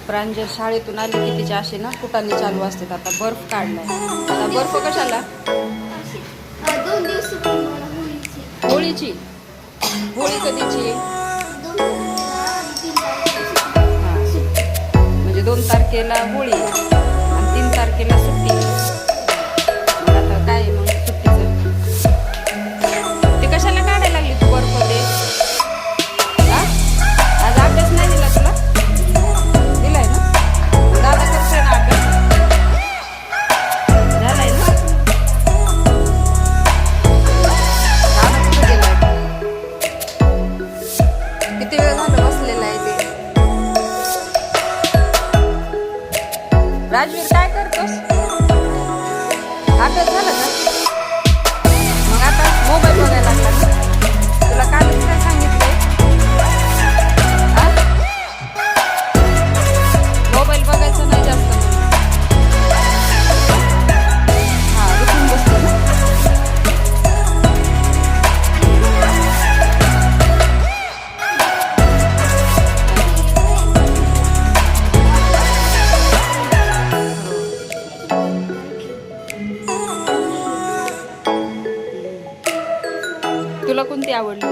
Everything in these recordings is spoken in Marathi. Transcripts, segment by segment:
प्रांजल शाळेतून आली की तिच्या असे ना कुटाने चालू असतात. आता बर्फ काढलाय. आता बर्फ कशाला? 2 दिवस होळीची. होळी कधीची? म्हणजे 2 तारखेला होळी आणि 3 तारखेला सुट्टी. मग आता काय मग सुट्टीचं ते कशाला काढायला लागली तू बर्फ ते? आज अभ्यास नाही दिला तुला? दिलाय ना? दादा करतोय ना अभ्यास? झालाय ना? दादा कुठं गेलाय? किती वेळ झालं बसलेला आहे ते? राजवीर काय करतोस? अभ्यास झाला का? मग आता मोबाईल बघायला लागला ना? तुला कालच काय सांगितलंय? मोबाईल बघायचा नाही जास्त. हा रुसून बसतो ना. तुला कोणती आवडली?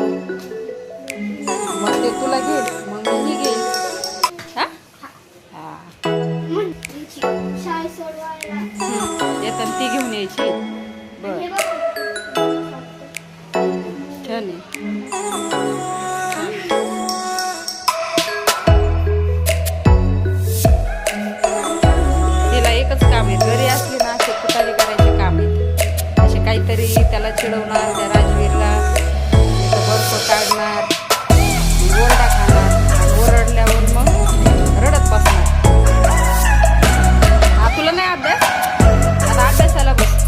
मग ते तुला घे, मग मी घेईन. हा हा येताना ती घेऊन यायची. बर छान आहे. तिला एकच काम आहे, घरी असली ना असे कुटारी करायचे काम आहेत. असे काहीतरी त्याला चिडवणार, त्या राजवीरला बर्फ काढणार, ओरडा खाणार, ओरडल्यावर मग रडत बसणार. हा तुला नाही अभ्यास? आता अभ्यासाला बस.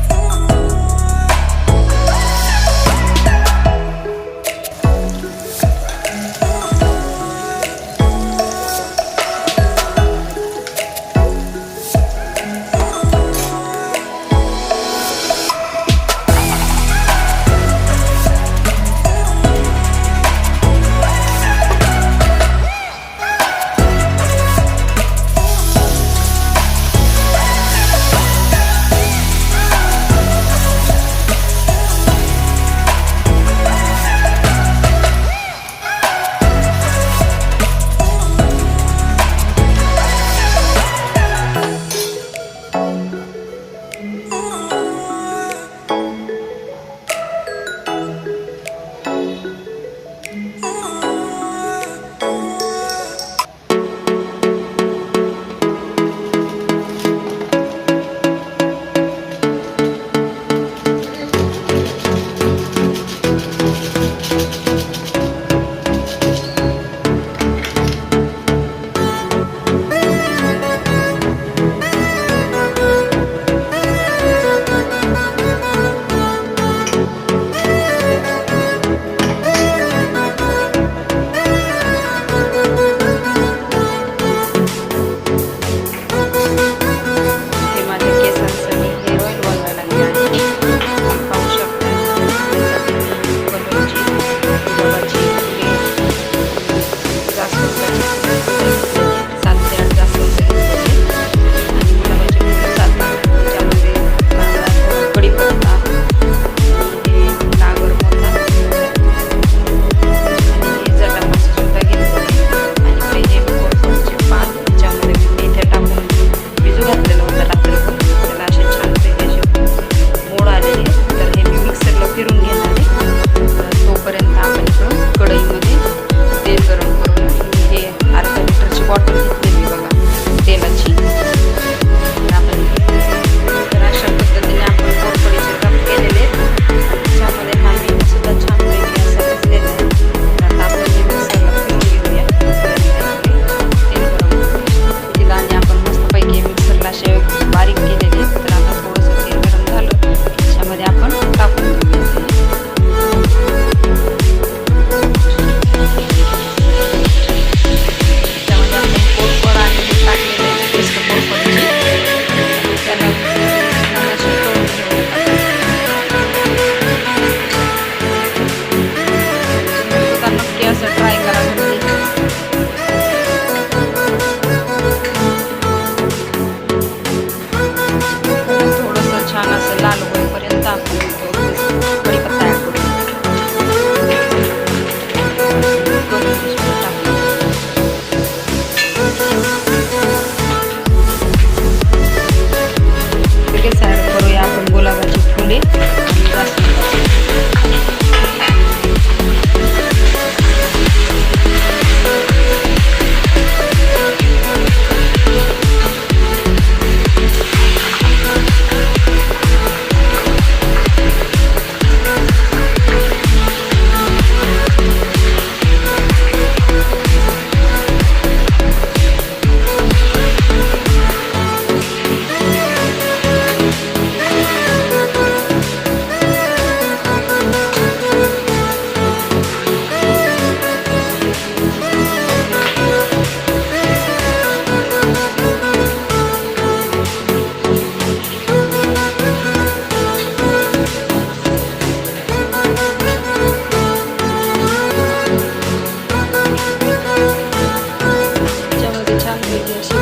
ते छानपैकी असे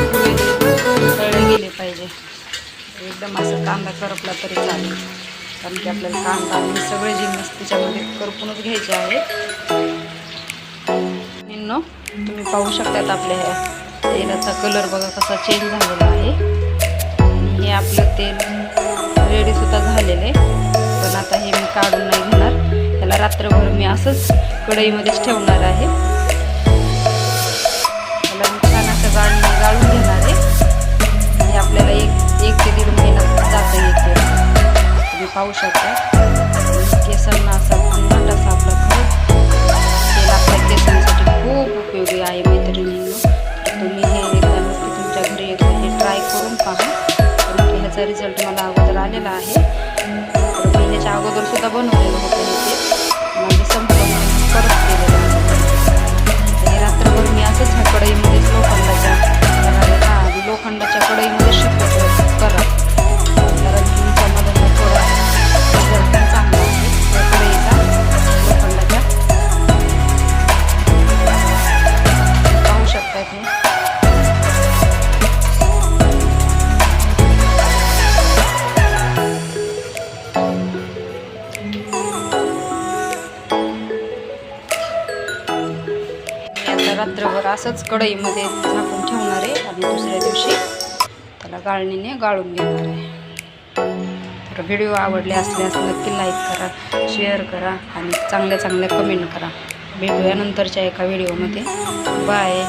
तळले गेले पाहिजे. एकदम असं कांदा करपला तरी चालेल, कारण की आपल्याला कांदा आणि सगळे जिन्नस त्याच्यामध्ये करपूनच घ्यायचे आहेत. तुम्ही पाहू शकतात आपल्या ह्या तेलाचा कलर बघा कसा चेंज झालेला आहे. हे आपलं तेल रेडी सुद्धा झालेलं आहे. पण आता हे मी काढून नाही घेणार, त्याला रात्रभर मी असंच कढईमध्येच ठेवणार आहे. त्याला मी छान असं गाळून घेणार आहे. हे आपल्याला एक ते 1.5 महिना जातं येते. तुम्ही पाहू शकता केसांना असा भन्नाट असा आपला खरंच तेल आपल्या केसांसाठी खूप उपयोगी आहे मैत्रिणींनो. तर तुम्ही हे एकदा नक्की तुमच्या घरी एकदा हे ट्राय करून पहा, कारण की ह्याचा रिझल्ट मला अगोदर आलेला आहे. तर मी ह्याच्या अगोदर सुद्धा बनवलेलं होतं हे माझे संपलं म्हणून परत केलेलं आहे. हे रात्रभर मी असंच ह्या कढईमध्येच लोखंडाच्या कढईमध्ये शक्यतो करा, कारण तुमच्यामध्ये थोडा रिझल्ट पण चांगला आहे त्या कढईचा लोखंडाच्या. पाहू शकता हे रात्रभर असंच कढईमध्ये झाकून ठेवणार आहे आणि दुसऱ्या दिवशी त्याला गाळणीने गाळून घेणार आहे. तर व्हिडिओ आवडले असल्यास नक्की लाईक करा, शेअर करा आणि चांगल्या कमेंट करा. भेटूया नंतरच्या एका व्हिडिओमध्ये. बाय.